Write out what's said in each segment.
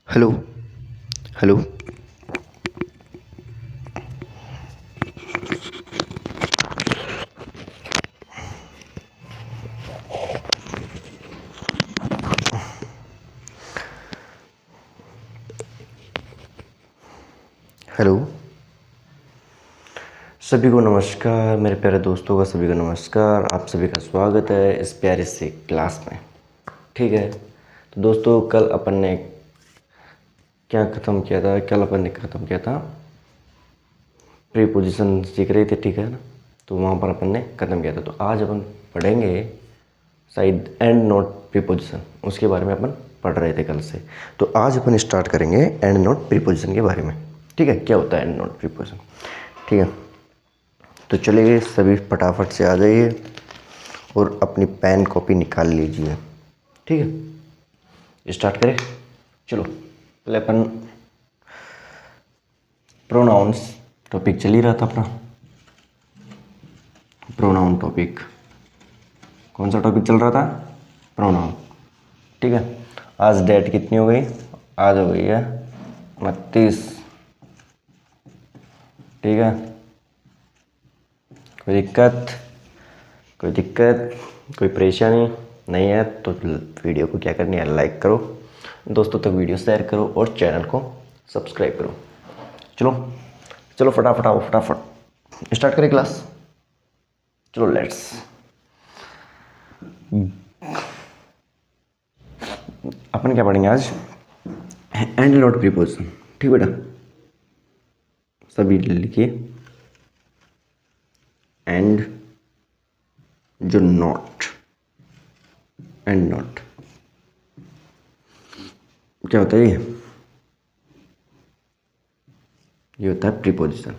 Hello. Hello. Hello. सभी को नमस्कार, मेरे प्यारे दोस्तों का सभी को नमस्कार। आप सभी का स्वागत है इस प्यारे से क्लास में। ठीक है, तो दोस्तों कल अपन ने क्या ख़त्म किया था? कल अपन ने ख़त्म किया था प्रीपोजिशन सीख रहे थे, ठीक है ना? तो वहाँ पर अपन ने ख़त्म किया था। तो आज अपन पढ़ेंगे शायद एंड नोट प्रीपोजिशन, उसके बारे में अपन पढ़ रहे थे कल से। तो आज अपन स्टार्ट करेंगे एंड नोट प्रीपोजिशन के बारे में। ठीक है, क्या होता है एंड नोट प्रीपोजिशन? ठीक है, तो चलिए सभी फटाफट से आ जाइए और अपनी पेन कॉपी निकाल लीजिए। ठीक है, स्टार्ट करें। चलो पहले अपन प्रोनाउंस टॉपिक चल ही रहा था अपना। प्रोनाउन टॉपिक, कौन सा टॉपिक चल रहा था? प्रोनाउन। ठीक है, आज डेट कितनी हो गई? आज हो गई है 29। ठीक है, कोई दिक्कत? कोई दिक्कत, कोई परेशानी नहीं है तो वीडियो को क्या करनी है, लाइक करो, दोस्तों तक वीडियो शेयर करो और चैनल को सब्सक्राइब करो। चलो चलो फटाफट आओ, फटाफट स्टार्ट करें क्लास। चलो लेट्स। अपन क्या पढ़ेंगे आज? And not preposition. ठीक बेटा, सभी लिखिए। एंड जो नॉट, एंड नॉट क्या होता है? ये होता है प्रीपोजिशन।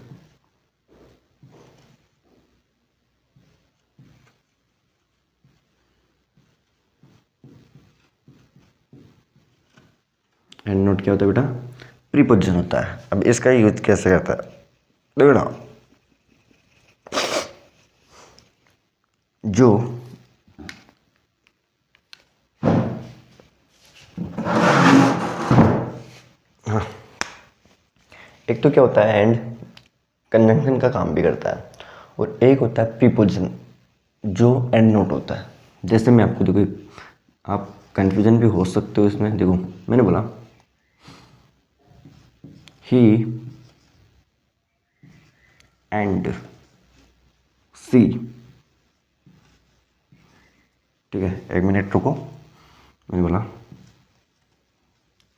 एंड नोट क्या होता है बेटा? प्रीपोजिशन होता है। अब इसका यूज कैसे करता है? देखो बेटा, जो हाँ, एक तो क्या होता है एंड कंजंक्शन का काम भी करता है, और एक होता है प्रीपोजिशन जो एंड नोट होता है। जैसे मैं आपको, देखो आप कंफ्यूजन भी हो सकते हो इसमें। देखो मैंने बोला ही एंड सी। ठीक है, एक मिनट रुको। मैंने बोला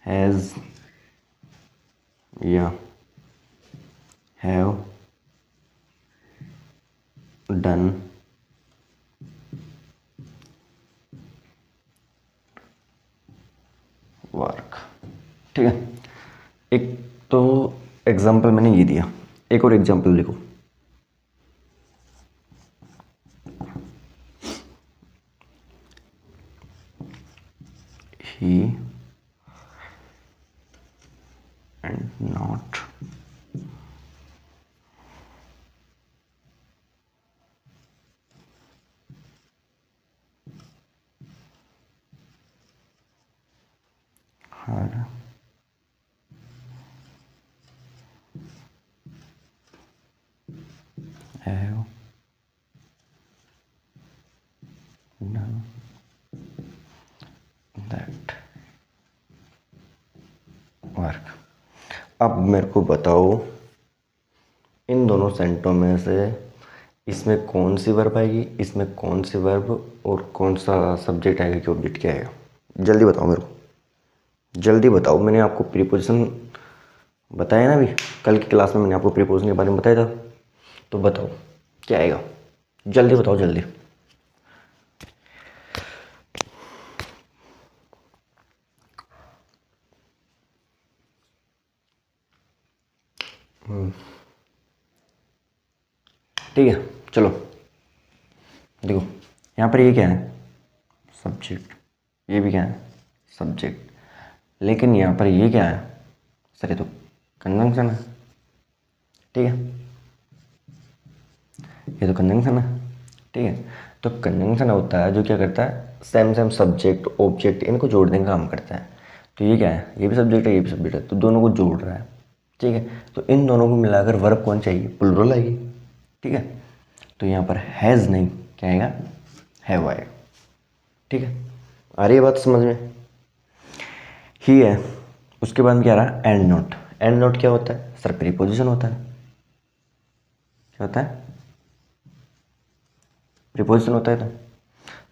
हैज़ या हैव डन वर्क। ठीक है, एक तो एग्जाम्पल मैंने ये दिया, एक और एग्जाम्पल लिखो। He and not her have done that work. अब मेरे को बताओ इन दोनों सेंटों में से इसमें कौन सी वर्ब आएगी, इसमें कौन सी वर्ब और कौन सा सब्जेक्ट आएगा कि ऑब्जेक्ट क्या आएगा? जल्दी बताओ मेरे को, जल्दी बताओ। मैंने आपको प्रीपोजिशन बताया ना अभी, कल की क्लास में मैंने आपको प्रीपोजिशन के बारे में बताया था। तो बताओ क्या आएगा, जल्दी बताओ जल्दी। ठीक है, चलो देखो यहाँ पर ये क्या है? सब्जेक्ट। ये भी क्या है? सब्जेक्ट। लेकिन यहाँ पर ये क्या है? सर ये तो कंजंक्शन है। ठीक है, ये तो कंजंक्शन है, ठीक है। तो कंजंक्शन होता है जो क्या करता है, सेम सेम सब्जेक्ट ऑब्जेक्ट इनको जोड़ने का काम करता है। तो ये क्या है, ये भी सब्जेक्ट है ये भी सब्जेक्ट है, तो दोनों को जोड़ रहा है, ठीक है। तो इन दोनों को मिलाकर वर्ब कौन चाहिए, प्लूरल आएगी, ठीक है। तो यहाँ पर हैज़ नहीं, क्या आएगा, हैव आएगा, ठीक है। आ रही है बात समझ में, ही है। उसके बाद में क्या रहा, एंड नोट। एंड नोट क्या होता है सर, प्रीपोजिशन होता है, क्या होता है, प्रीपोजिशन होता है।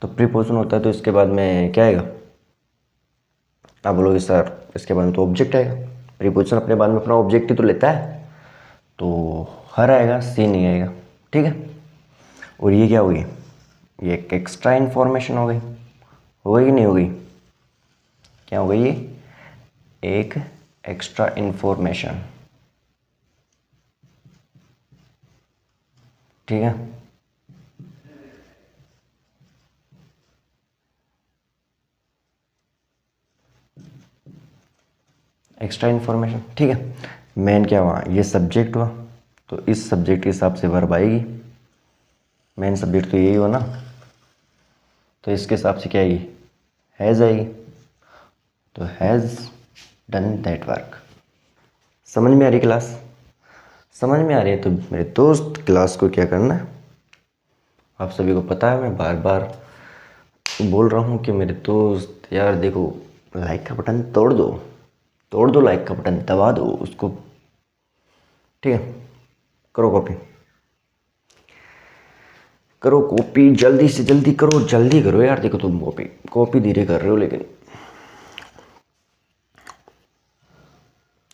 तो प्रीपोजिशन होता है, तो इसके बाद में क्या आएगा, आप बोलोगे सर इसके बाद में तो ऑब्जेक्ट आएगा। प्रीपोजिशन अपने बाद में अपना ऑब्जेक्ट ही तो लेता है, तो हर आएगा, सी नहीं आएगा, ठीक है। और ये क्या होगी, ये एक एक्स्ट्रा इन्फॉर्मेशन हो गई, हो गई कि नहीं हो गई, क्या हो गई ये, एक एक्स्ट्रा इन्फॉर्मेशन, ठीक है। एक्स्ट्रा इन्फॉर्मेशन, ठीक है। मेन क्या हुआ, ये सब्जेक्ट हुआ, तो इस सब्जेक्ट के हिसाब से वर्ब आएगी। मेन सब्जेक्ट तो यही हुआ ना, तो इसके हिसाब से क्या आएगी, हैज़ आएगी। तो हैज़ डन दैट वर्क। समझ में आ रही क्लास, समझ में आ रही है। तो मेरे दोस्त क्लास को क्या करना है, आप सभी को पता है, मैं बार बार बोल रहा हूँ कि मेरे दोस्त यार देखो, लाइक का बटन तोड़ दो, तोड़ दो लाइक का बटन, दबा दो उसको, ठीक है। करो कॉपी, करो कॉपी, जल्दी से जल्दी करो, जल्दी करो यार। देखो तुम कॉपी कॉपी धीरे कर रहे हो, लेकिन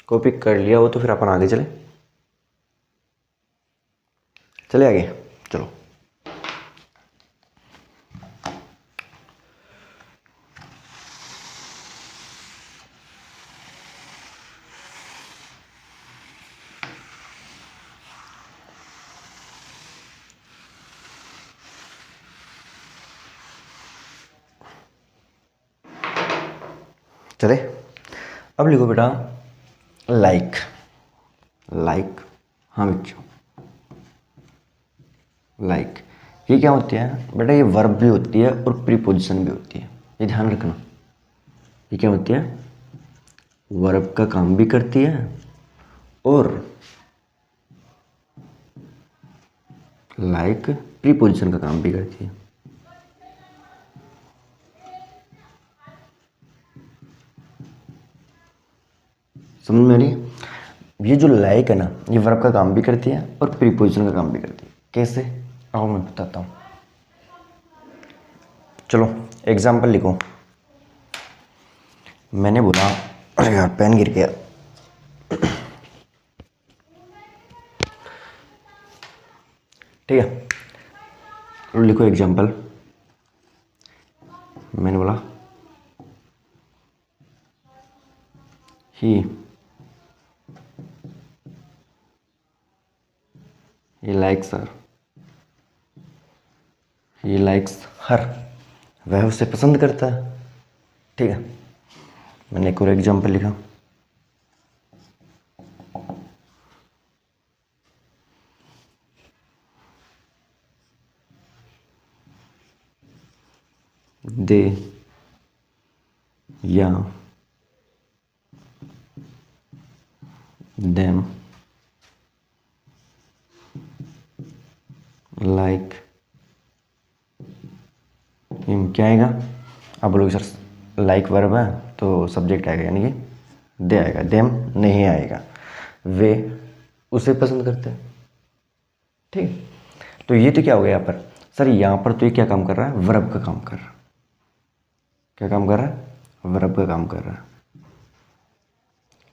कॉपी कर लिया हो तो फिर अपन आगे चले, चले आगे, चलो। चले, अब लिखो बेटा लाइक, लाइक, हाँ बच्चों, लाइक ये क्या होती है बेटा, ये वर्ब भी होती है और प्रीपोजिशन भी होती है, ये ध्यान रखना। ये क्या होती है, वर्ब का काम भी करती है और लाइक प्रीपोजिशन का काम भी करती है। समझ में आ रही है। ये जो लाइक है ना, ये वर्ब का काम भी करती है और प्रीपोजिशन का काम भी करती है। कैसे, आओ मैं बताता हूँ। चलो एग्जाम्पल लिखो। मैंने बोला, अरे यार पेन गिर गया, ठीक है। लिखो एग्जाम्पल। मैंने बोला ही लाइक्स हर, ही लाइक्स हर, वह उसे पसंद करता है, ठीक है। मैंने एक और एग्जाम्पल लिखा। दे या देम लाइक हिम, क्या आएगा, आप बोलोगे सर लाइक वर्ब है तो सब्जेक्ट आएगा, यानी कि दे आएगा, देम नहीं आएगा, वे उसे पसंद करते हैं, ठीक। तो ये तो क्या हो गया यहाँ पर, सर यहाँ पर तो ये क्या काम कर रहा है, वर्ब का काम कर रहा है। क्या काम कर रहा है, वर्ब का काम कर रहा है,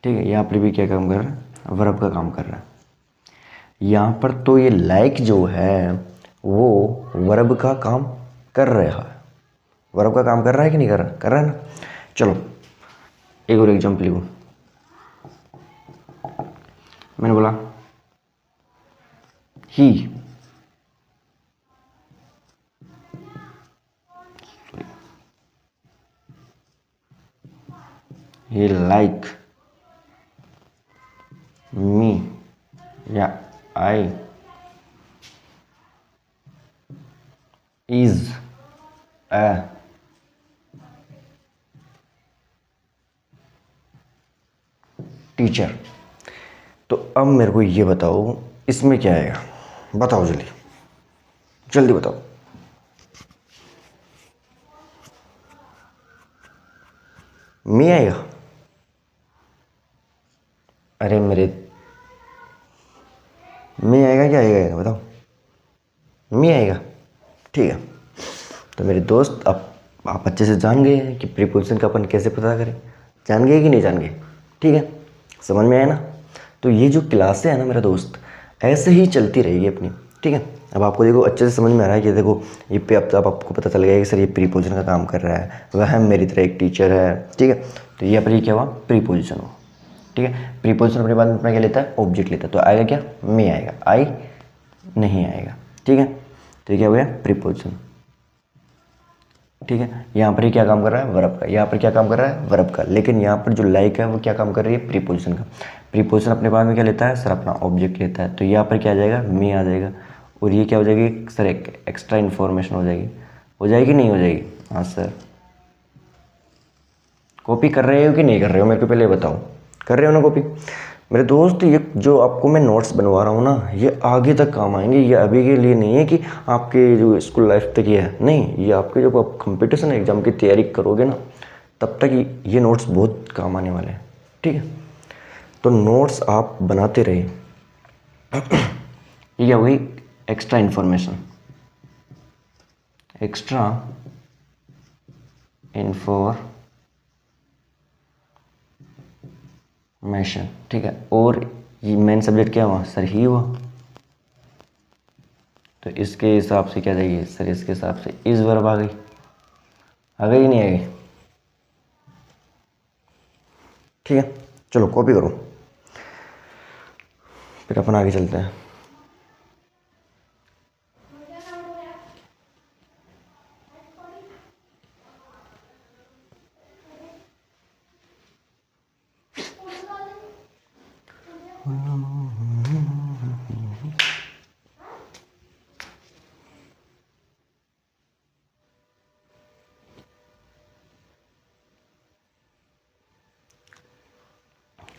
ठीक है। यहाँ पर भी क्या काम कर रहा है, वर्ब का काम कर रहा है। यहाँ पर तो ये लाइक जो है वो वर्ब का काम कर रहा है, वर्ब का काम कर रहा है कि नहीं कर रहा, कर रहा है ना। चलो एक और एग्जाम्पल लिखो। मैंने बोला ही लाइक मी या आई इज ए टीचर। तो अब मेरे को ये बताओ इसमें क्या आएगा, बताओ जल्दी जल्दी बताओ। मी आएगा? अरे मेरे मी आएगा क्या आएगा बताओ? मी आएगा, ठीक है। तो मेरे दोस्त आप अच्छे से जान गए हैं कि प्रीपोजिशन का अपन कैसे पता करें, जान गए कि नहीं जान गए? ठीक है, समझ में आया ना? तो ये जो क्लासें है ना मेरा दोस्त, ऐसे ही चलती रहेगी अपनी, ठीक है। अब आपको देखो अच्छे से समझ में आ रहा है कि देखो ये पे अब आपको पता चल गया कि सर ये प्रीपोजिशन का काम कर रहा है, वह मेरी तरह एक टीचर है, ठीक है। तो ये अपनी क्या हुआ, प्रीपोजिशन हुआ, ठीक है। प्रीपोजिशन अपने बाद में अपना क्या लेता है, ऑब्जेक्ट लेता है। तो आएगा क्या, मे आएगा, आई नहीं आएगा, ठीक है। तो ये क्या हो गया, प्रीपोजिशन, ठीक है। यहाँ पर ही क्या काम कर रहा है, वर्ब का। यहाँ पर क्या काम कर रहा है, वर्ब का। लेकिन यहाँ पर जो लाइक है वो क्या काम कर रही है, प्रीपोजिशन का। प्रीपोजिशन अपने बाद में क्या लेता है सर, अपना ऑब्जेक्ट लेता है। तो यहाँ पर क्या आ जाएगा, मी आ जाएगा। और ये क्या हो जाएगी सर, एक एक्स्ट्रा इन्फॉर्मेशन हो जाएगी नहीं हो जाएगी? हाँ सर। कॉपी कर रहे हो कि नहीं कर रहे हो, मेरे को पहले बताओ, कर रहे हो ना कॉपी? मेरे दोस्त ये जो आपको मैं नोट्स बनवा रहा हूँ ना, ये आगे तक काम आएंगे। ये अभी के लिए नहीं है कि आपके जो स्कूल लाइफ तक ये है, नहीं, ये आपके जब आप कंपटीशन एग्जाम की तैयारी करोगे ना, तब तक ये नोट्स बहुत काम आने वाले हैं, ठीक है। तो नोट्स आप बनाते रहे। ये क्या हुई, एक्स्ट्रा इन्फॉर्मेशन, एक्स्ट्रा इन्फॉर्मेशन, ठीक है। और ये मेन सब्जेक्ट क्या हुआ सर, ही हुआ। तो इसके हिसाब से क्या जाएगी सर, इसके हिसाब से इस वर्ब आ गई, आ गई नहीं आ गई? ठीक है, चलो कॉपी करो, फिर अपन आगे चलते हैं।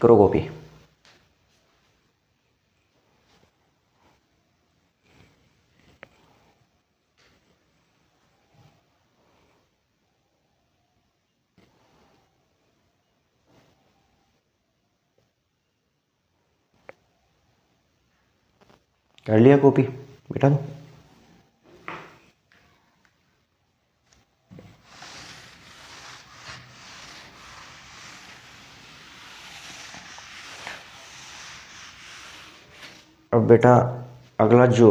करो कॉपी। कर लिया कॉपी, बेटा दो। अब बेटा अगला जो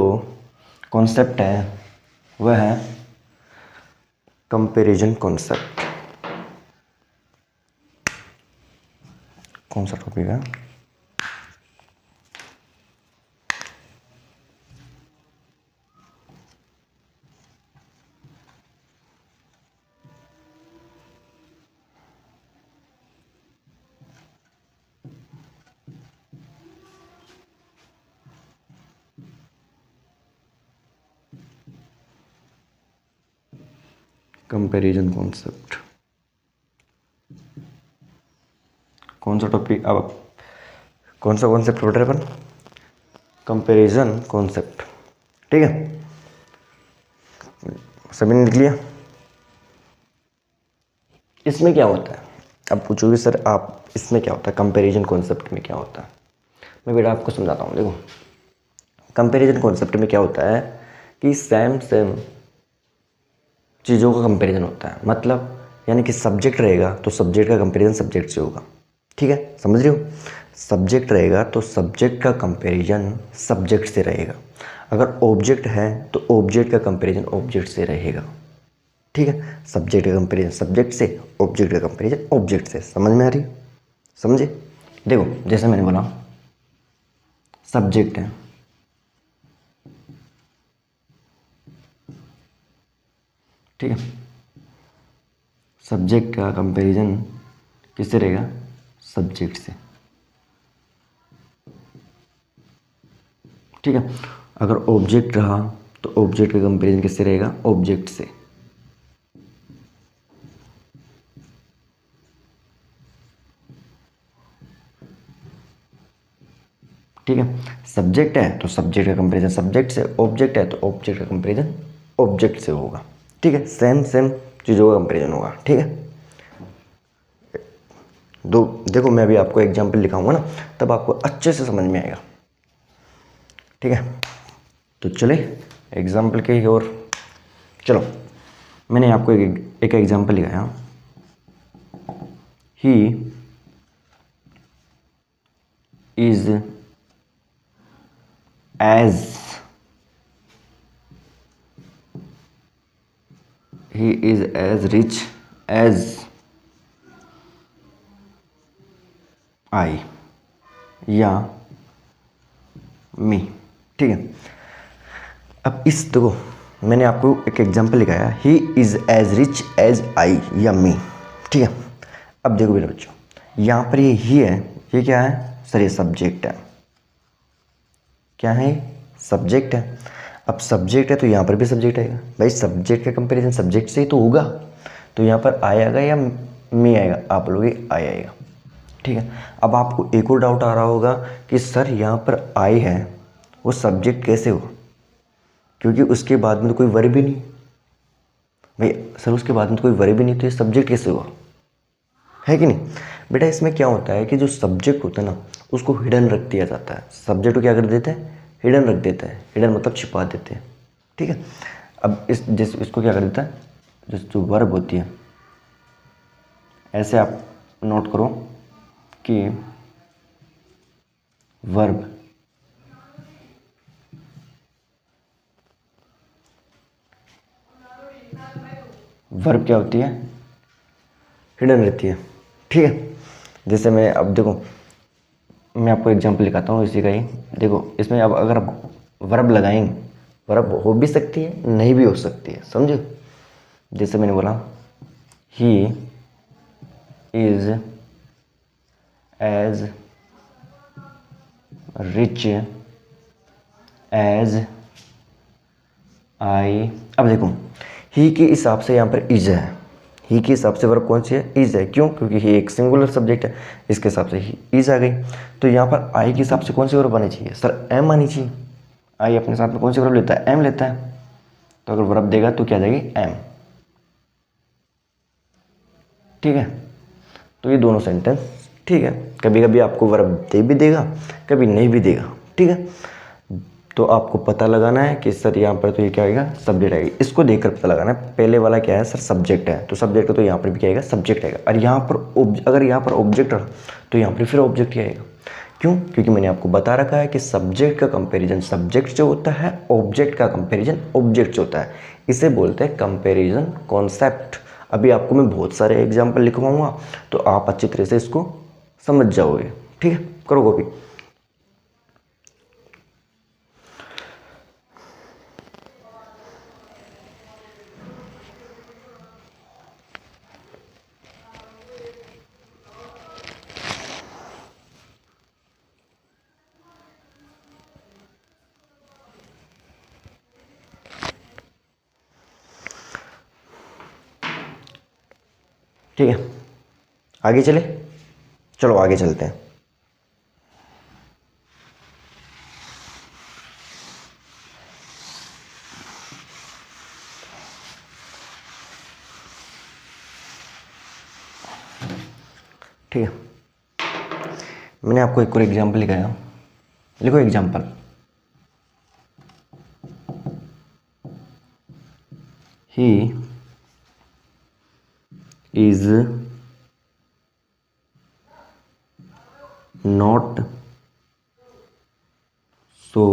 कॉन्सेप्ट है वह है कंपैरिजन कॉन्सेप्ट। कौन सा टॉपिक है? Comparison concept. कौन सा टॉपिक, अब कौन सा कॉन्सेप्ट पढ़ रहे हैं अपन? कंपैरिजन कॉन्सेप्ट, ठीक है। सभी ने लिख लिया? इसमें क्या होता है, अब पूछोगे सर आप इसमें क्या होता है, कंपैरिजन कॉन्सेप्ट में क्या होता है? मैं बेटा आपको समझाता हूँ। देखो कंपैरिजन कॉन्सेप्ट में क्या होता है कि सेम सेम चीज़ों का कंपैरिजन होता है। मतलब यानी कि सब्जेक्ट रहेगा तो सब्जेक्ट का कंपैरिजन सब्जेक्ट से होगा, ठीक है, समझ रहे हो? सब्जेक्ट रहेगा तो सब्जेक्ट का कंपैरिजन सब्जेक्ट से रहेगा। अगर ऑब्जेक्ट है तो ऑब्जेक्ट का कंपैरिजन ऑब्जेक्ट से रहेगा, ठीक है। सब्जेक्ट का कंपैरिजन सब्जेक्ट से, ऑब्जेक्ट का कंपैरिजन ऑब्जेक्ट से। समझ में आ रही? समझे? देखो जैसे मैंने बोला सब्जेक्ट है, ठीक है। सब्जेक्ट का कंपैरिजन किससे रहेगा, सब्जेक्ट से, ठीक है। अगर ऑब्जेक्ट रहा तो तो ऑब्जेक्ट का कंपेरिजन किससे रहेगा? ऑब्जेक्ट से। ठीक है, सब्जेक्ट है तो सब्जेक्ट का कंपेरिजन सब्जेक्ट से, ऑब्जेक्ट है तो ऑब्जेक्ट का कंपेरिजन ऑब्जेक्ट से होगा। ठीक है, सेम सेम चीज़ों का कंपेरिजन होगा। ठीक है, दो देखो, मैं अभी आपको एग्जाम्पल लिखाऊंगा ना, तब आपको अच्छे से समझ में आएगा। ठीक है, तो चले एग्जाम्पल के और चलो, मैंने आपको एक एग्जाम्पल लिखाया। He is as he is as rich as I या मी। ठीक है, अब इस देखो, मैंने आपको एक एग्जांपल लिखाया, he is as rich as I या मी। ठीक है, अब देखो मेरे बच्चों, यहाँ पर ये ही है, ये क्या है सर? ये सब्जेक्ट है। क्या है? सब्जेक्ट है। अब सब्जेक्ट है तो यहाँ पर भी सब्जेक्ट आएगा भाई, सब्जेक्ट का कंपैरिजन सब्जेक्ट से ही तो होगा। तो यहाँ पर आई आएगा या मी आएगा? आप बोलोगे आई आएगा। ठीक है, अब आपको एक और डाउट आ रहा होगा कि सर यहाँ पर आई है, वो सब्जेक्ट कैसे हुआ? क्योंकि उसके बाद में तो कोई वर्ब भी नहीं भाई। सर उसके बाद में तो कोई वर्ब भी नहीं, तो ये सब्जेक्ट कैसे हुआ? है कि नहीं बेटा? इसमें क्या होता है कि जो सब्जेक्ट होता है ना, उसको हिडन रख दिया जाता है। सब्जेक्ट को क्या कर देते हैं? हिडन रख देते हैं। हिडन मतलब छिपा देते हैं। ठीक है, अब इसको क्या कर देता है? जो वर्ब होती है, ऐसे आप नोट करो कि वर्ब वर्ब क्या होती है? हिडन रहती है। ठीक है, जैसे मैं अब देखो, मैं आपको एग्जांपल लिखाता हूँ इसी का ही। देखो इसमें अब अगर वर्ब लगाएंगे, वर्ब हो भी सकती है नहीं भी हो सकती है, समझे? जैसे मैंने बोला he is as rich as I. अब देखो, ही के हिसाब से यहाँ पर इज है। ही के हिसाब से वर्ब कौन सी है? इज है। क्यों? क्योंकि ही एक सिंगुलर सब्जेक्ट है, इसके हिसाब से ही इज आ गई। तो यहाँ पर आई के हिसाब से कौन सी वर्ब आनी चाहिए? सर एम आनी चाहिए। आई अपने साथ में कौन सी वर्ब लेता है? एम लेता है। तो अगर वर्ब देगा तो क्या जाएगी? एम। ठीक है, तो ये दोनों सेंटेंस ठीक है। कभी कभी आपको वर्ब दे भी देगा, कभी नहीं भी देगा। ठीक है, तो आपको पता लगाना है कि सर यहाँ पर तो ये क्या आएगा? सब्जेक्ट आएगा। इसको देखकर पता लगाना है, पहले वाला क्या है सर? सब्जेक्ट है, तो सब्जेक्ट का तो यहाँ पर भी क्या आएगा? सब्जेक्ट आएगा। और यहाँ पर अगर यहाँ पर ऑब्जेक्ट रहा तो यहाँ पर फिर ऑब्जेक्ट ही आएगा। क्यों? क्योंकि मैंने आपको बता रखा है कि सब्जेक्ट का कंपैरिजन सब्जेक्ट से होता है, ऑब्जेक्ट का कंपैरिजन ऑब्जेक्ट से होता है। इसे बोलते हैं कंपैरिजन कॉन्सेप्ट। अभी आपको मैं बहुत सारे एग्जाम्पल लिखवाऊंगा, तो आप अच्छी तरह से इसको समझ जाओगे। ठीक है, करो कॉपी। ठीक है, आगे चले, चलो आगे चलते हैं। ठीक है, मैंने आपको एक और एग्जाम्पल लिखाया, लिखो example. He is not so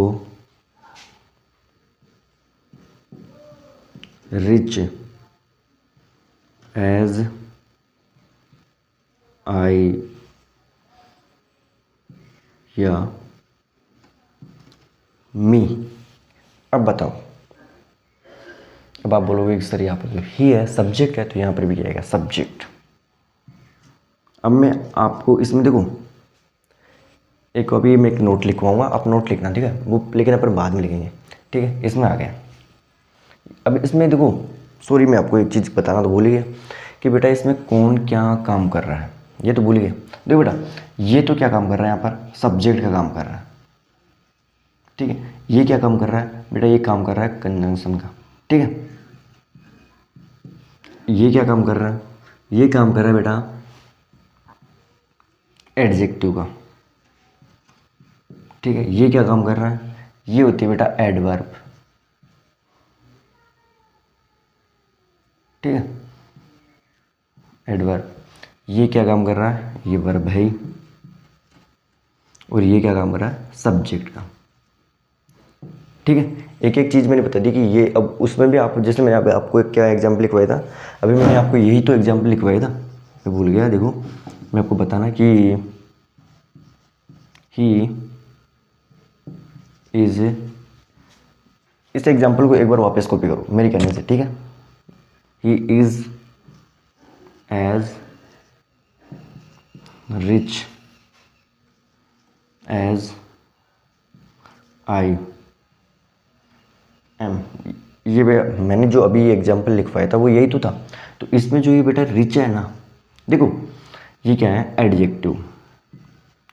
rich as I या मी। अब बताओ, अब आप बोलोगे सर यहाँ पर ही है, सब्जेक्ट है, तो यहाँ पर भी क्या आएगा? सब्जेक्ट। अब मैं आपको इसमें देखो, एक अभी मैं एक नोट लिखवाऊंगा, आप नोट लिखना, ठीक है? वो लेकिन अपन बाद में लिखेंगे। ठीक है, इसमें आ गया अब इसमें देखो, सॉरी मैं आपको एक चीज़ बताना तो भूल ही गया कि बेटा इसमें कौन क्या काम कर रहा है, ये तो भूल गए। देखो बेटा, ये तो क्या काम कर रहा है, यहाँ पर सब्जेक्ट का काम कर रहा है, ठीक है। ये क्या काम कर रहा है बेटा, ये काम कर रहा है कंजंक्शन का, ठीक है। ये क्या काम कर रहा है, ये काम कर रहा है बेटा एडजेक्टिव का, ठीक है। ये क्या काम कर रहा है, ये होती है बेटा एडवर्ब, ठीक है, एडवर्ब। ये क्या काम कर रहा है, ये वर्ब है ही, और ये क्या काम कर रहा है, सब्जेक्ट का, ठीक है। एक एक चीज़ मैंने बता दी कि ये, अब उसमें भी आप, जैसे मैंने आपको एक क्या एग्जाम्पल लिखवाया था, अभी मैंने आपको यही तो एग्जाम्पल लिखवाया था, मैं भूल गया। देखो मैं आपको बताना कि ही इज, इस एग्जाम्पल को एक बार वापस कॉपी करो मेरी करने से, ठीक है। He is as rich as I am. ये मैंने जो अभी एग्जाम्पल लिखवाया था वो यही तो था। तो इसमें जो ये बेटा रिच है ना, देखो ये क्या है, एडजेक्टिव,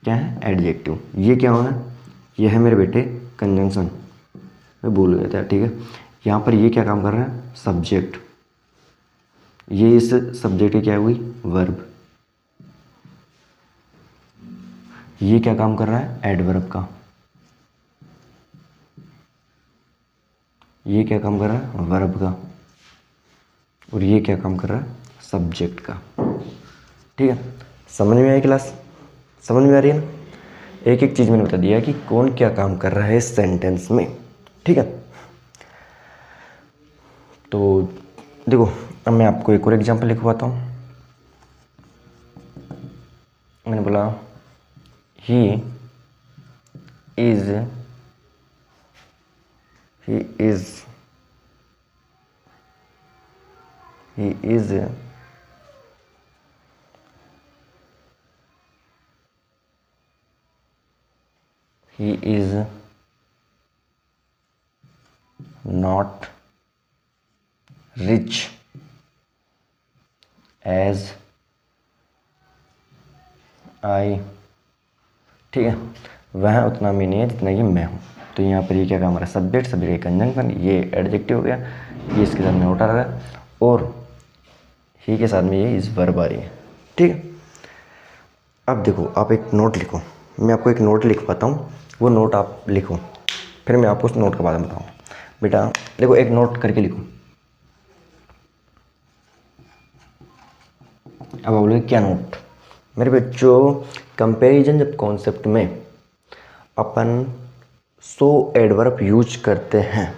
क्या है, एडजेक्टिव। ये क्या होगा, ये है मेरे बेटे कंजंक्शन, मैं भूल गया था, ठीक है। यहाँ पर ये क्या काम कर रहा है, सब्जेक्ट, ये इस सब्जेक्ट की क्या हुई, वर्ब। ये क्या काम कर रहा है, एडवर्ब का। ये क्या काम कर रहा है, वर्ब का। और ये क्या काम कर रहा है, सब्जेक्ट का, ठीक है। समझ में आई क्लास, समझ में आ रही है ना। एक एक चीज़ मैंने बता दिया कि कौन क्या काम कर रहा है इस सेंटेंस में, ठीक है। तो देखो अब मैं आपको एक और एग्जांपल लिखवाता हूँ। मैंने बोला he is, he is, he is he is not rich as I, ठीक है। वह उतना भी नहीं है जितना कि मैं हूँ। तो यहाँ पर ये क्या काम रहा है, सब्जेक्ट, सब्जेक्ट कंजंक्शन, ये एडजेक्टिव हो गया, ये इसके साथ में नोट आ रहा है, और ही के साथ में ये इस वर्ब आ रही है, ठीक है। अब देखो आप एक नोट लिखो, मैं आपको एक नोट लिखवाता हूँ, वो नोट आप लिखो, फिर मैं आपको उस नोट के बारे में बताऊँ। बेटा देखो एक नोट करके लिखो। अब बोलोगे क्या नोट, मेरे बच्चों कंपैरिजन जब कॉन्सेप्ट में अपन सो एडवर्ब यूज करते हैं,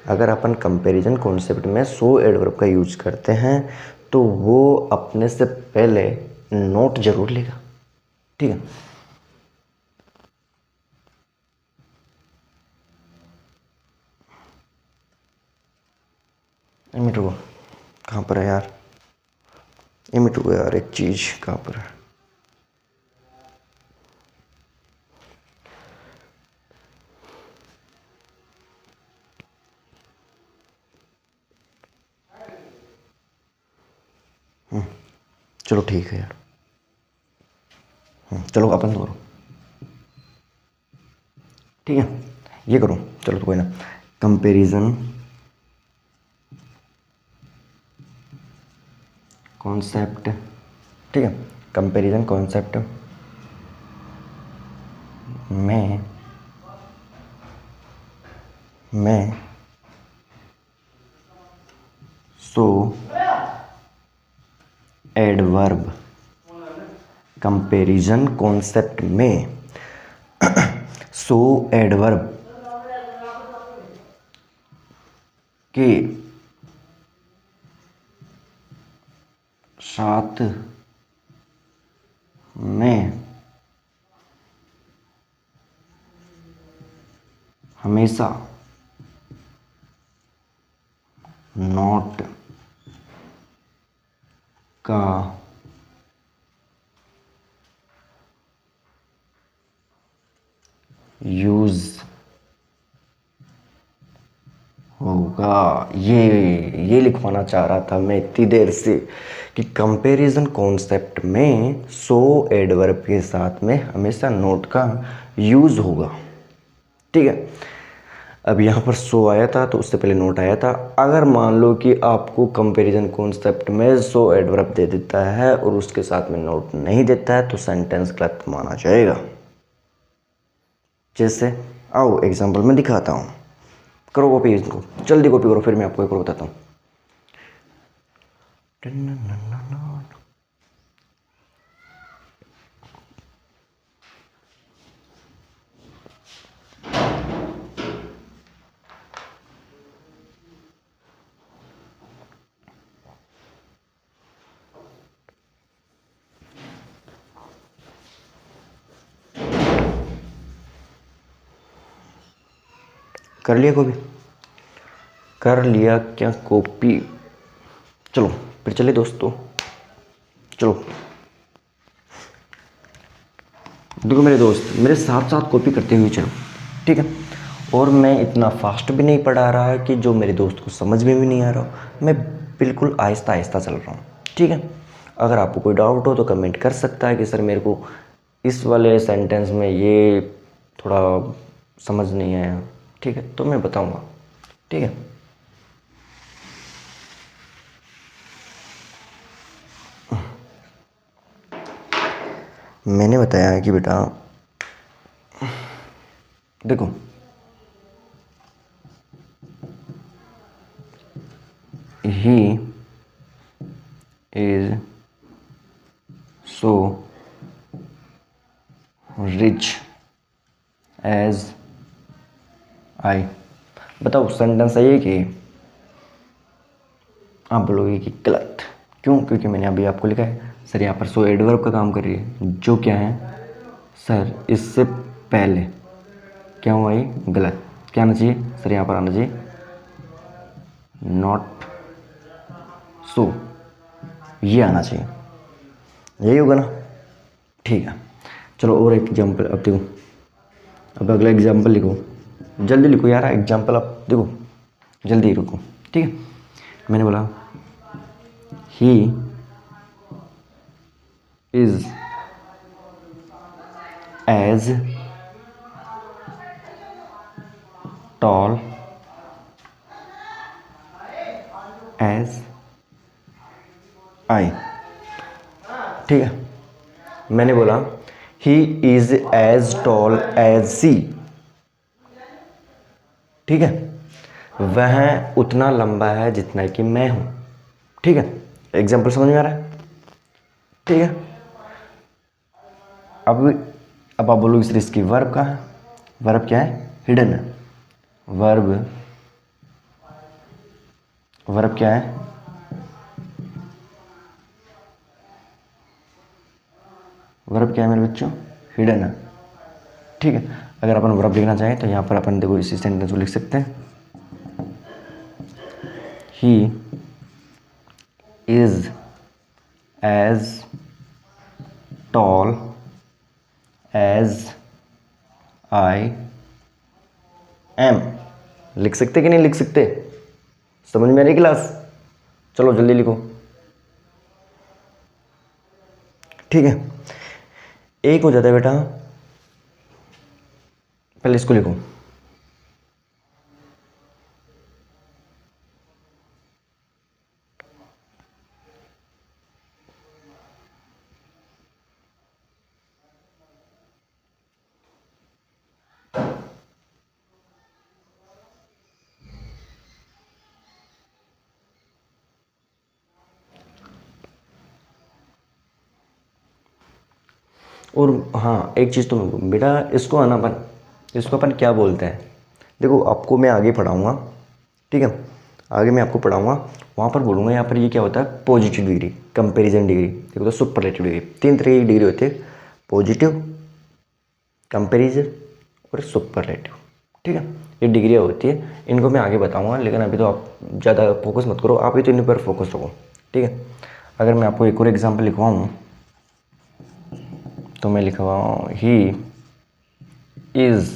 अगर अपन कंपैरिजन कॉन्सेप्ट में सो एडवर्ब का यूज करते हैं तो वो अपने से पहले नोट जरूर लेगा, ठीक है। मिनट रुको, कहाँ पर है यार, ये मिनट रुको यार, एक चीज़ कहाँ पर है, चलो ठीक है यार, चलो अपन तो करो, ठीक है, ये करो, चलो तो कोई ना। कंपैरिजन कॉन्सेप्ट, ठीक है, कंपैरिजन कॉन्सेप्ट में सो एडवर्ब, कंपैरिजन कॉन्सेप्ट में सो एडवर्ब के साथ में हमेशा नॉट का यूज होगा। ये लिखवाना चाह रहा था मैं इतनी देर से कि कंपैरिजन कॉन्सेप्ट में सो एडवर्ब के साथ में हमेशा नोट का यूज़ होगा। ठीक है, अब यहाँ पर सो आया था तो उससे पहले नोट आया था। अगर मान लो कि आपको कंपैरिजन कॉन्सेप्ट में सो एडवर्ब दे देता है और उसके साथ में नोट नहीं देता है तो सेंटेंस गलत माना जाएगा। जैसे आओ एग्जांपल में दिखाता हूँ, करो कॉपी, इसको जल्दी कॉपी करो, फिर मैं आपको एक और बताता हूँ। कर लिया कॉपी? कर लिया क्या कॉपी? चलो फिर चले दोस्तों, चलो देखो मेरे दोस्त, मेरे साथ साथ कॉपी करते हुए चलो, ठीक है। और मैं इतना फास्ट भी नहीं पढ़ा रहा है कि जो मेरे दोस्त को समझ में भी नहीं आ रहा, मैं बिल्कुल आहिस्ता आहिस्ता चल रहा हूँ, ठीक है। अगर आपको कोई डाउट हो तो कमेंट कर सकता है कि सर मेरे को इस वाले सेंटेंस में ये थोड़ा समझ नहीं आया, ठीक है, तो मैं बताऊँगा, ठीक है। मैंने बताया है कि बेटा देखो, he is so rich as I. बताओ सेंटेंस सही है कि? आप बोलोगे कि गलत। क्यों? क्योंकि मैंने अभी आपको लिखा है सर यहाँ पर सो एडवर्ब का काम कर रही है, जो क्या है सर इससे पहले क्या हुआ, ये गलत। क्या आना चाहिए सर? यहाँ पर आना चाहिए नॉट सो, ये आना चाहिए, यही होगा ना, ठीक है। चलो और एक एग्जाम्पल अब देखो, अब अगला एग्जाम्पल लिखो, जल्दी लिखो यार एग्जाम्पल, अब देखो जल्दी रुको, ठीक है। मैंने बोला he is as tall as I, ठीक है। मैंने बोला he is as tall as she, ठीक है, वह उतना लंबा है जितना कि मैं हूं, ठीक है। एग्जाम्पल समझ में आ रहा है? ठीक है। अब आप बोलोगे सर इसकी वर्ब कहाँ है? वर्ब क्या है? हिडन है। वर्ब क्या है? वर्ब क्या है मेरे बच्चों? हिडन है, ठीक है। अगर अपन वर्ब लिखना चाहें तो यहाँ पर अपन देखो इसी सेंटेंस को लिख सकते हैं, he is as tall as I am. लिख सकते कि नहीं लिख सकते? समझ में आ रही क्लास? चलो जल्दी लिखो, ठीक है। एक हो जाता है बेटा, पहले इसको लिखो, और हाँ एक चीज़ तो बेटा इसको आना अपन, इसको अपन क्या बोलते हैं, देखो आपको मैं आगे पढ़ाऊँगा, ठीक है। आगे मैं आपको पढ़ाऊँगा, वहाँ पर बोलूँगा यहाँ पर ये क्या होता है, पॉजिटिव डिग्री, कंपैरिजन डिग्री, देखो तो सुपरलेटिव डिग्री, तीन तरह की डिग्री होती है, पॉजिटिव, कंपैरिजन और सुपरलेटिव, ठीक है। ये डिग्रियाँ होती है, इनको मैं आगे बताऊँगा, लेकिन अभी तो आप ज़्यादा फोकस मत करो, आप ही तो इन पर फोकस रखो, ठीक है। अगर मैं आपको एक और एग्जाम्पल लिखवाऊँ तो मैं लिखवाऊँ he is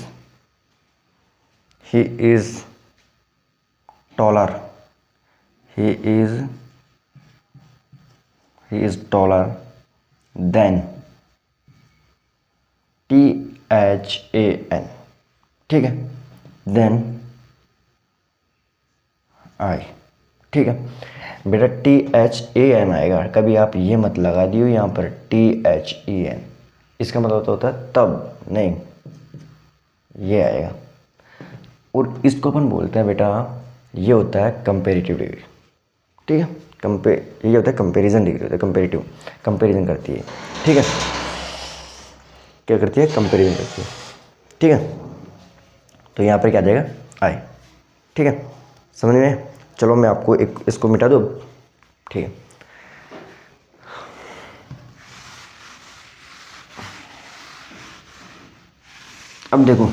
taller, he is taller than, THAN, ठीक है, then I, ठीक है बेटा, THAN आएगा, कभी आप ये मत लगा दियो यहाँ पर THEN, इसका मतलब होता है तब, नहीं, ये आएगा। और इसको अपन बोलते हैं बेटा, ये होता है कंपेरेटिव डिग्री, ठीक है, ये होता है कंपैरिजन डिग्री, होता है कंपेरेटिव, कंपैरिजन करती है, ठीक है, क्या करती है, कंपैरिजन करती है, ठीक है। तो यहाँ पर क्या आ जाएगा, आई, ठीक है, समझ में। चलो मैं आपको एक इसको मिटा दूँ, ठीक है। अब देखो,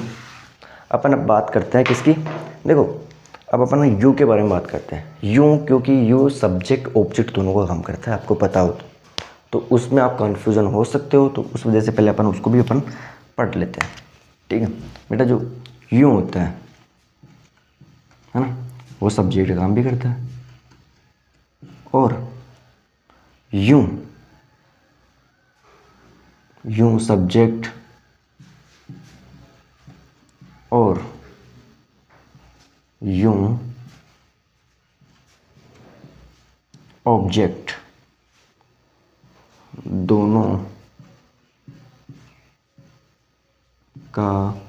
अपन अब बात करते हैं किसकी, देखो अब अपन यू के बारे में बात करते हैं। यू, क्योंकि यू सब्जेक्ट ऑब्जेक्ट दोनों का काम करता है, आपको पता हो तो उसमें आप कंफ्यूजन हो सकते हो, तो उस वजह से पहले अपन उसको भी अपन पढ़ लेते हैं, ठीक है बेटा। जो यू होता है ना, वो सब्जेक्ट का काम भी करता है, और यूं सब्जेक्ट और यूं ऑब्जेक्ट दोनों का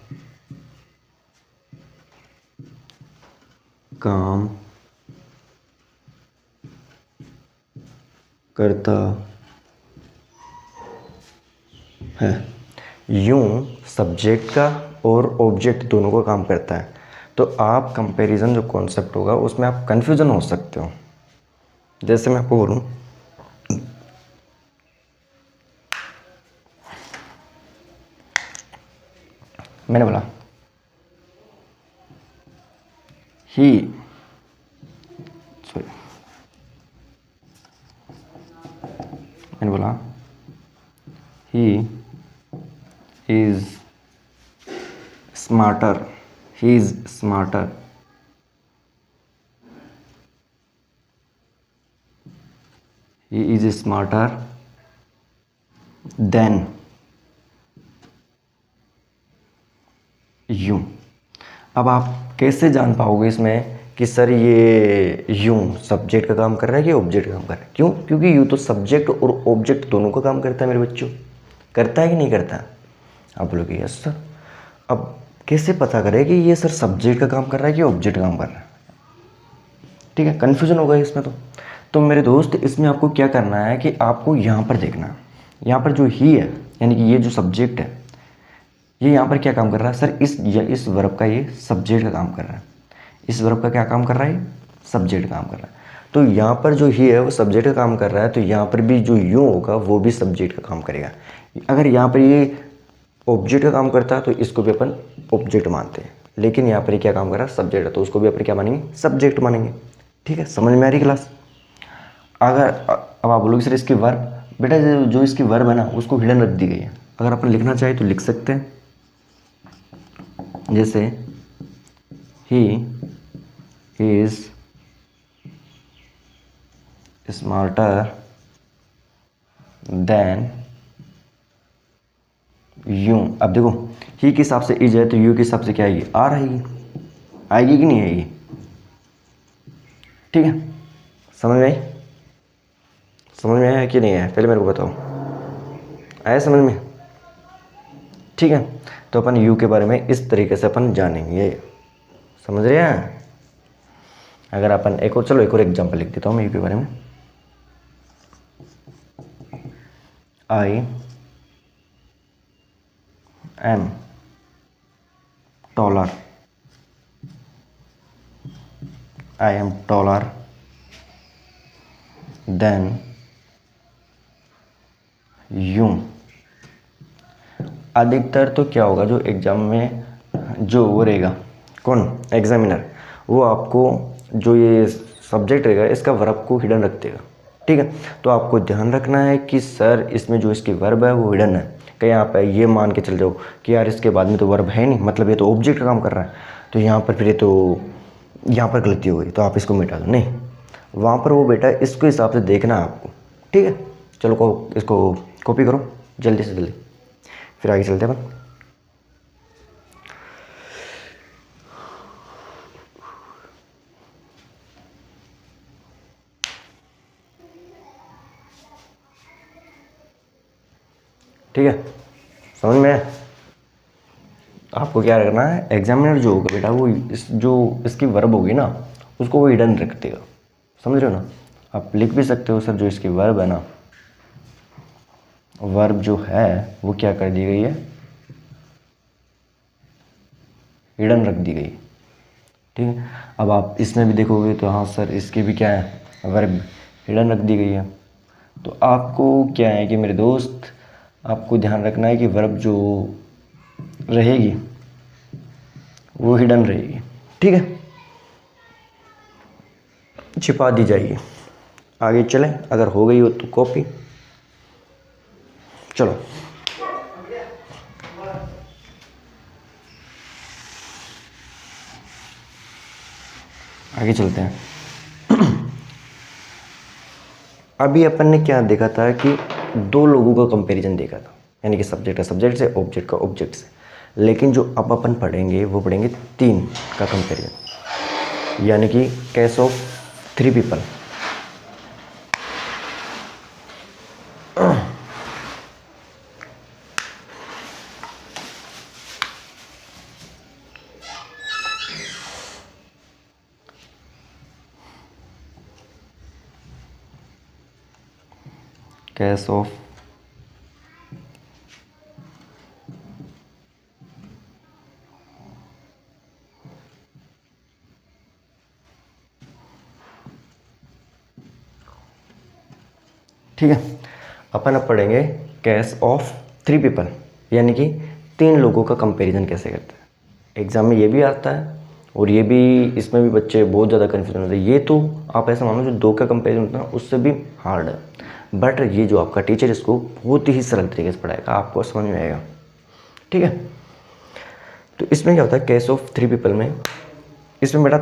काम करता है। यूं सब्जेक्ट का और ऑब्जेक्ट दोनों का काम करता है, तो आप कंपैरिजन जो कॉन्सेप्ट होगा उसमें आप कंफ्यूजन हो सकते हो। जैसे मैं आपको बोलूं, मैंने बोला he is smarter, he is smarter than you। अब आप कैसे जान पाओगे इसमें कि सर ये यूं सब्जेक्ट का काम कर रहा है कि ऑब्जेक्ट का काम कर रहा है? क्यों? क्योंकि यूं तो सब्जेक्ट और ऑब्जेक्ट दोनों का काम करता है मेरे बच्चों, करता है कि नहीं करता? आप बोलोगे यस सर। अब कैसे पता करें कि ये सर सब्जेक्ट का काम कर रहा है कि ऑब्जेक्ट का काम कर रहा है? ठीक है, कन्फ्यूजन होगा इसमें। तो मेरे दोस्त, इसमें आपको क्या करना है कि आपको यहाँ पर देखना है, यहाँ पर जो ही है यानी कि ये जो सब्जेक्ट है, ये यहाँ पर क्या काम कर रहा है सर, इस वर्ब का ये सब्जेक्ट का काम कर रहा है। इस वर्ब का क्या काम कर रहा है? सब्जेक्ट काम कर रहा है। तो यहाँ पर जो ही है वो सब्जेक्ट का काम कर रहा है, तो यहाँ पर भी जो यूँ होगा वो भी सब्जेक्ट का काम करेगा। अगर यहाँ पर ये ऑब्जेक्ट का काम करता है तो इसको भी अपन ऑब्जेक्ट मानते हैं, लेकिन यहाँ पर ये क्या काम कर रहा है? सब्जेक्ट है, तो उसको भी अपन क्या मानेंगे? सब्जेक्ट मानेंगे। ठीक है, समझ में आ रही क्लास? अगर अब आप बोलोगे सर इसकी वर्ब, बेटा जो इसकी वर्ब है ना उसको हिडन रख दी गई है। अगर अपन लिखना चाहे तो लिख सकते हैं, जैसे he is smarter than you. अब देखो ही के हिसाब से इज है तो यू के हिसाब से क्या आएगी? आर आएगी। आएगी कि नहीं आएगी? ठीक है, समझ में आई? समझ में आया कि नहीं आया? पहले मेरे को बताओ, आया समझ में? ठीक है, तो अपन यू के बारे में इस तरीके से अपन जानेंगे, समझ रहे हैं? अगर अपन एक और एग्जांपल लिख देता हूँ मैं यू के बारे में। I am taller, I am taller than you. अधिकतर तो क्या होगा, जो एग्जाम में जो वो रहेगा, कौन? एग्जामिनर, वो आपको जो ये सब्जेक्ट रहेगा इसका वर्ब को हिडन रख देगा। ठीक है, तो आपको ध्यान रखना है कि सर इसमें जो इसकी वर्ब है वो हिडन है। कहीं आप ये मान के चल जाओ कि यार इसके बाद में तो वर्ब है नहीं, मतलब ये तो ऑब्जेक्ट का काम कर रहा है, तो यहाँ पर फिर ये तो यहाँ पर गलती हो गई तो आप इसको मिटा दो, नहीं वहाँ पर वो बेटा इसको हिसाब से देखना है आपको, ठीक है। चलो इसको कॉपी करो जल्दी से जल्दी, फिर आगे चलते हैं अपन। ठीक है, समझ में आया? आपको क्या करना है, एग्जामिनर जो होगा बेटा वो जो इसकी वर्ब होगी ना उसको वो हिडन रख देगा, समझ रहे हो ना। आप लिख भी सकते हो सर जो इसकी वर्ब है ना, वर्ब जो है वो क्या कर दी गई है, हिडन रख दी गई, ठीक है। अब आप इसमें भी देखोगे तो हाँ सर इसकी भी क्या है, वर्ब हिडन रख दी गई है। तो आपको क्या है कि मेरे दोस्त आपको ध्यान रखना है कि वर्ब जो रहेगी वो हिडन रहेगी, ठीक है, छिपा दी जाएगी। आगे चलें, अगर हो गई हो तो कॉपी। चलो आगे चलते हैं। अभी अपन ने क्या देखा था कि दो लोगों का कंपैरिजन देखा था, यानी कि सब्जेक्ट का सब्जेक्ट से, ऑब्जेक्ट का ऑब्जेक्ट से। लेकिन जो अब अपन पढ़ेंगे वो पढ़ेंगे तीन का कंपैरिजन, यानी कि case of 3 people. Case of ठीक है, अपन अब पढ़ेंगे केस ऑफ 3 पीपल, यानी कि 3 लोगों का कंपैरिजन कैसे करते हैं। एग्जाम में ये भी आता है और ये भी, इसमें भी बच्चे बहुत ज़्यादा कन्फ्यूजन होते हैं। ये तो आप ऐसा मानो जो 2 का कंपैरिजन होता है उससे भी हार्ड है, बट ये जो आपका टीचर इसको बहुत ही सरल तरीके से पढ़ाएगा, आपको समझ में आएगा, ठीक है। तो इसमें क्या होता है, केस ऑफ 3 पीपल में इसमें बेटा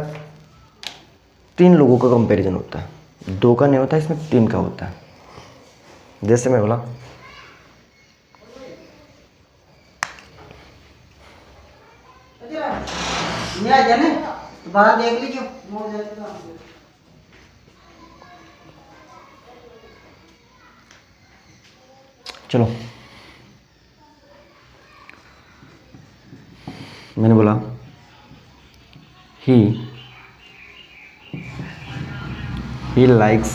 3 लोगों का कंपैरिजन होता है, 2 का नहीं होता, इसमें 3 का होता है। जैसे मैं बोला बाहर देख लीजिए, चलो मैंने बोला ही लाइक्स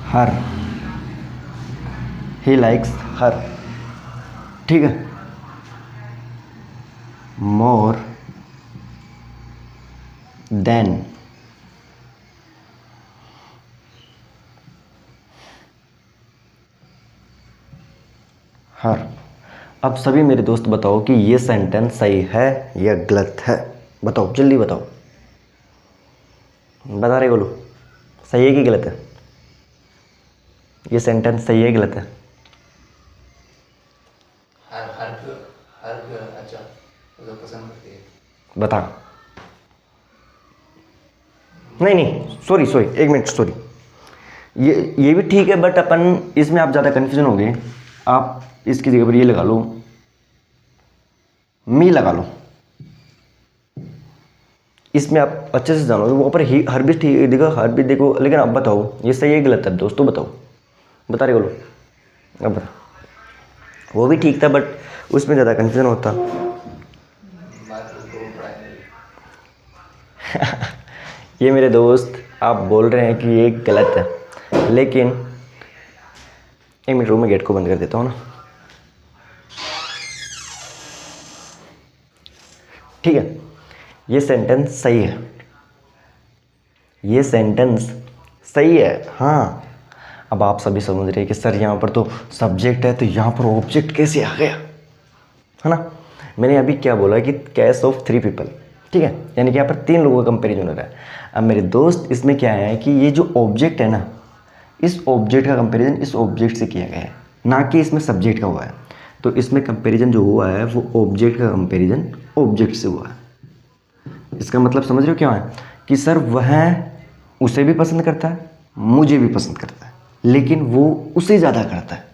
हर, ही लाइक्स हर, ठीक है, मोर देन हर। अब सभी मेरे दोस्त बताओ कि ये सेंटेंस सही है या गलत है, बताओ जल्दी बताओ, बता रहे बोलो, सही है कि गलत है, ये सेंटेंस सही है गलत है? हर अच्छा पसंद करती है, बता। नहीं सॉरी एक मिनट, सॉरी, ये भी ठीक है, बट अपन इसमें आप ज़्यादा कन्फ्यूजन हो गए। आप इसकी जगह पर ये लगा लो, मी लगा लो, इसमें आप अच्छे से जानोगे। वहाँ पर ही हर भी ठीक देखो, हर भी देखो, लेकिन अब बताओ ये सही है गलत है दोस्तों, बताओ, बता रहे बोलो, अब बता। वो भी ठीक था बट उसमें ज़्यादा कन्फ्यूजन होता। ये मेरे दोस्त आप बोल रहे हैं कि ये गलत है, लेकिन एक मिनट रूम में गेट को बंद कर देता हूँ ना, ठीक है। ये सेंटेंस सही है, ये सेंटेंस सही है, हाँ। अब आप सभी समझ रहे हैं कि सर यहाँ पर तो सब्जेक्ट है तो यहाँ पर ऑब्जेक्ट कैसे आ गया, है ना। मैंने अभी क्या बोला कि केस ऑफ 3 पीपल, ठीक है, यानी कि यहाँ पर 3 लोगों का कंपेरिजन हो रहा है। अब मेरे दोस्त इसमें क्या है कि ये जो ऑब्जेक्ट है ना, इस ऑब्जेक्ट का कंपेरिजन इस ऑब्जेक्ट से किया गया है, ना कि इसमें सब्जेक्ट का हुआ है। तो इसमें कंपेरिजन जो हुआ है वो ऑब्जेक्ट का कंपेरिजन ऑब्जेक्ट से हुआ है। इसका मतलब समझ रहे हो क्या है कि सर वह उसे भी पसंद करता है, मुझे भी पसंद करता है, लेकिन वो उसे ज़्यादा करता है।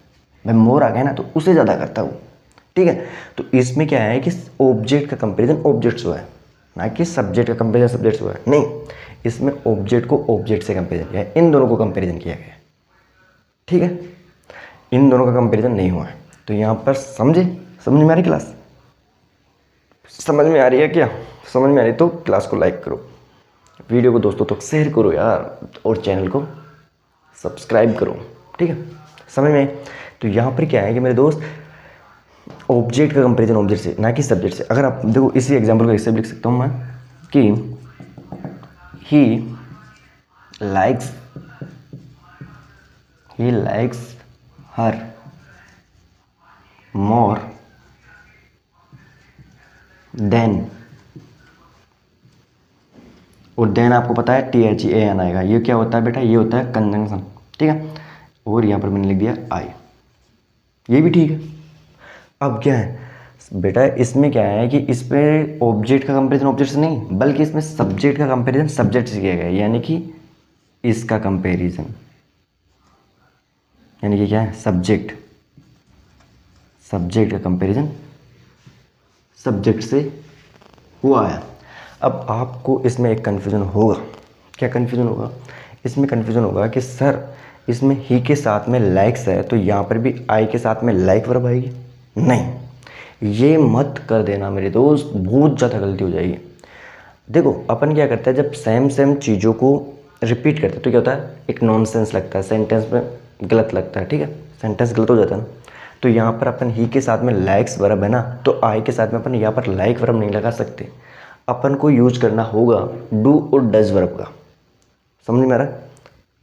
भाई मोर आ गया ना, तो उसे ज़्यादा करता है वो। ठीक है, तो इसमें क्या है कि ऑब्जेक्ट का कंपेरिजन ऑब्जेक्ट से हुआ है, ना कि सब्जेक्ट का कंपेरिजन सब्जेक्ट से हुआ है। नहीं, इसमें ऑब्जेक्ट को ऑब्जेक्ट से कंपेरिजन किया है, इन दोनों को कंपेरिजन किया गया है। ठीक है, इन दोनों का कंपेरिजन नहीं हुआ है। तो यहाँ पर समझ में आ रही क्लास? समझ में आ रही है क्या? समझ में आ रही तो क्लास को लाइक करो, वीडियो को दोस्तों तक शेयर करो यार, और चैनल को सब्सक्राइब करो। ठीक है, समझ में? तो यहाँ पर क्या है कि मेरे दोस्त, ऑब्जेक्ट का कंपेरिजन ऑब्जेक्ट से, ना कि सब्जेक्ट से। अगर आप देखो, इसी एग्जाम्पल को ऐसे लिख सकता हूँ मैं कि ही लाइक्स हर मोर देन, और देन आपको पता है THEAN आएगा। ये क्या होता है बेटा? ये होता है कंजंक्शन। ठीक है, और यहाँ पर मैंने लिख दिया आई, ये भी ठीक है। अब क्या है बेटा, इसमें क्या है कि इसमें ऑब्जेक्ट का कंपेरिजन ऑब्जेक्ट से नहीं, बल्कि इसमें सब्जेक्ट का कंपेरिजन सब्जेक्ट से किया गया है। यानी कि इसका कंपेरिजन, यानी कि क्या है, सब्जेक्ट का कंपेरिजन सब्जेक्ट से हुआ है। अब आपको इसमें एक कन्फ्यूज़न होगा। क्या कन्फ्यूज़न होगा? इसमें कन्फ्यूज़न होगा कि सर इसमें ही के साथ में लाइक्स है, तो यहाँ पर भी आई के साथ में लाइक वर्ब आएगी। नहीं, ये मत कर देना मेरे दोस्त, बहुत ज़्यादा गलती हो जाएगी। देखो, अपन क्या करते हैं, जब सेम चीज़ों को रिपीट करते हैं तो क्या होता है, एक नॉनसेंस लगता है, सेंटेंस में गलत लगता है। ठीक है, सेंटेंस गलत हो जाता है ना। तो यहाँ पर अपन ही के साथ में लाइक्स वर्ब है ना, तो आई के साथ में अपन यहाँ पर लाइक वर्ब नहीं लगा सकते। अपन को यूज करना होगा डू और डज वर्ब का। समझ में आ रहा है?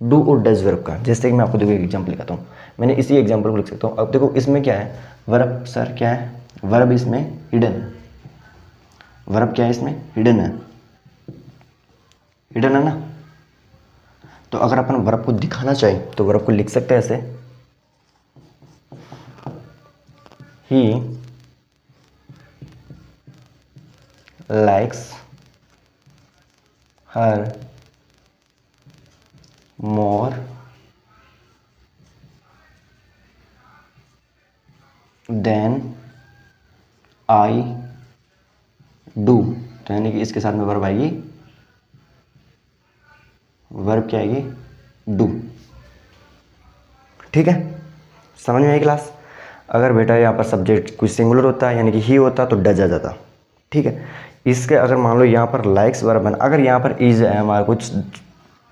डू और डज वर्ब का। जैसे कि मैं आपको देखो एक एग्जाम्पल लिखाता हूँ, मैंने इसी एग्जाम्पल को लिख सकता हूँ। अब देखो इसमें क्या है, वर्ब सर क्या है, वर्ब इसमें हिडन है। वर्ब क्या है इसमें? हिडन है, हिडन है ना। तो अगर अपन वर्ब को दिखाना चाहें तो वर्ब को लिख सकते हैं ऐसे, he likes her more than I do. तो यानी कि इसके साथ में वर्ब आएगी, वर्ब क्या आएगी? डू। ठीक है, समझ में आई क्लास? अगर बेटा यहाँ पर सब्जेक्ट कोई सिंगुलर होता है, यानी कि ही होता, तो डज आ जाता। ठीक है, इसके अगर मान लो यहाँ पर लाइक्स वर्ब है, अगर यहाँ पर इज है हमारा, कुछ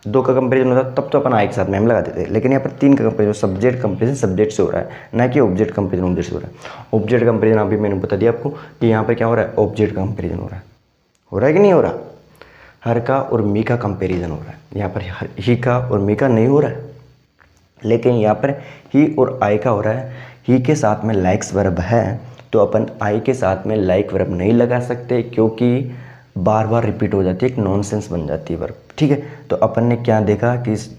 दो का कंपेरिजन होता तब तो अपन आई के साथ में हम लगा देते, लेकिन यहाँ पर तीन का कंपेरिजन, सब्जेक्ट कंपेरिजन सब्जेक्ट से हो रहा है, ना कि ऑब्जेक्ट कंपेरिजन ऑब्जेक्ट से हो रहा है। ऑब्जेक्ट कंपेरिजन अभी मैंने बता दिया आपको कि यहाँ पर क्या हो रहा है, ऑब्जेक्ट का कंपेरिजन हो रहा है कि नहीं हो रहा? हर का और मी का कंपेरिजन हो रहा है। यहाँ पर ही का और मी का नहीं हो रहा है, लेकिन यहाँ पर ही और आई का हो रहा है। ही के साथ में लाइक्स वर्ब है, तो अपन आई के साथ में लाइक वर्ब नहीं लगा सकते, क्योंकि बार बार रिपीट हो जाती है, एक नॉनसेंस बन जाती है वर्ब। ठीक है, तो अपन ने क्या देखा कि इस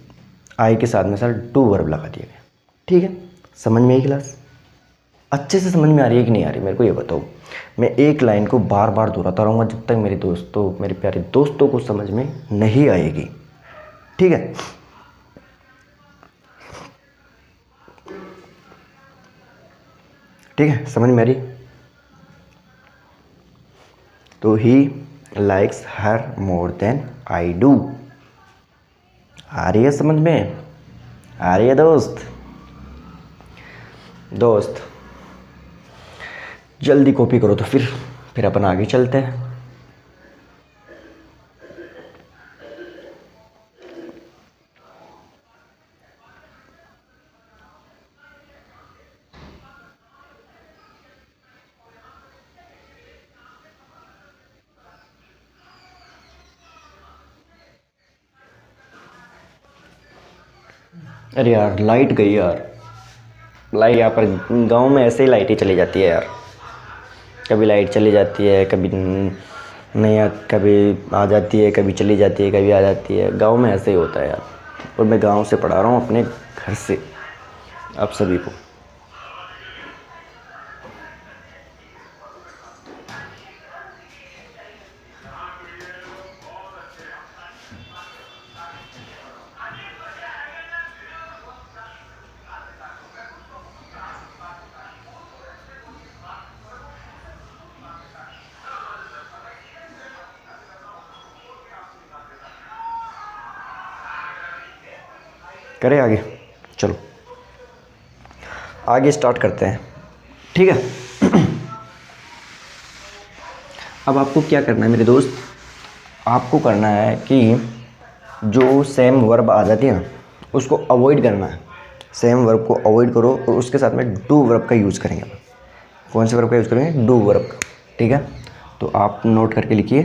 आई के साथ में सर डू वर्ब लगा दिया गया। ठीक है, समझ में आई क्लास? अच्छे से समझ में आ रही है कि नहीं आ रही, मेरे को ये बताओ। मैं एक लाइन को बार बार दोहराता रहूँगा जब तक मेरे दोस्तों, मेरे प्यारे दोस्तों को समझ में नहीं आएगी। ठीक है, ठीक है, समझ में आ रही? तो he likes her more than I do. आ रही है समझ में? आ रही है दोस्त? जल्दी कॉपी करो तो फिर अपन आगे चलते हैं। अरे यार लाइट गई यार, लाइट यहाँ पर गांव में ऐसे ही लाइट ही चली जाती है यार। कभी लाइट चली जाती है, कभी नहीं, कभी आ जाती है, कभी चली जाती है, कभी आ जाती है। गांव में ऐसे ही होता है यार। और मैं गांव से पढ़ा रहा हूँ अपने घर से आप सभी को। करें आगे, चलो आगे स्टार्ट करते हैं, ठीक है। अब आपको क्या करना है मेरे दोस्त, आपको करना है कि जो सेम वर्ब आ जाती है ना उसको अवॉइड करना है। सेम वर्ब को अवॉइड करो और उसके साथ में डू वर्ब का यूज़ करेंगे। कौन से वर्ब का यूज़ करेंगे? डू वर्ब का, ठीक है। तो आप नोट करके लिखिए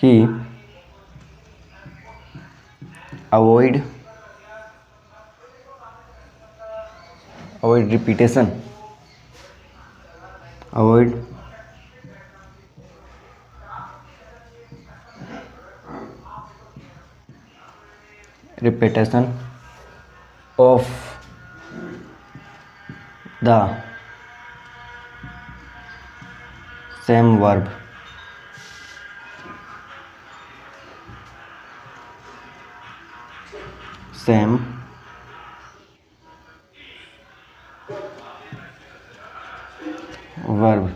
कि avoid repetition, avoid repetition of the same verb, same verb,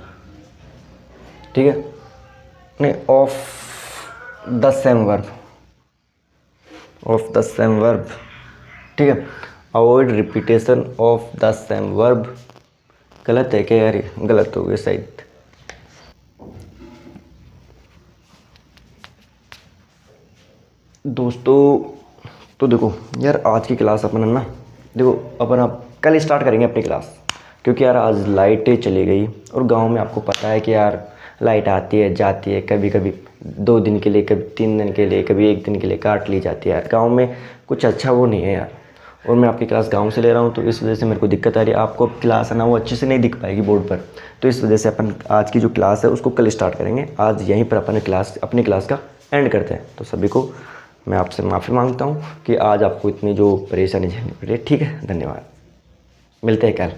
ठीक है, नहीं of the same verb, of the same verb, ठीक है। Avoid repetition of the same verb, गलत है क्या यार? ये गलत हो गया शायद। दोस्तों तो देखो यार, आज की क्लास अपन है ना, देखो अपन अब कल स्टार्ट करेंगे अपनी क्लास, क्योंकि यार आज लाइटें चली गई और गांव में आपको पता है कि यार लाइट आती है जाती है, कभी कभी 2 दिन के लिए, कभी 3 दिन के लिए, कभी 1 दिन के लिए काट ली जाती है यार। गांव में कुछ अच्छा वो नहीं है यार, और मैं आपकी क्लास गांव से ले रहा हूँ तो इस वजह से मेरे को दिक्कत आ रही है। आपको क्लास है ना वो अच्छे से नहीं दिख पाएगी बोर्ड पर, तो इस वजह से अपन आज की जो क्लास है उसको कल स्टार्ट करेंगे। आज यहीं पर अपनी क्लास का एंड करते हैं। तो सभी को मैं आपसे माफ़ी मांगता हूँ कि आज आपको इतनी जो परेशानी झेलनी पड़ी है, ठीक है। धन्यवाद, मिलते हैं कल।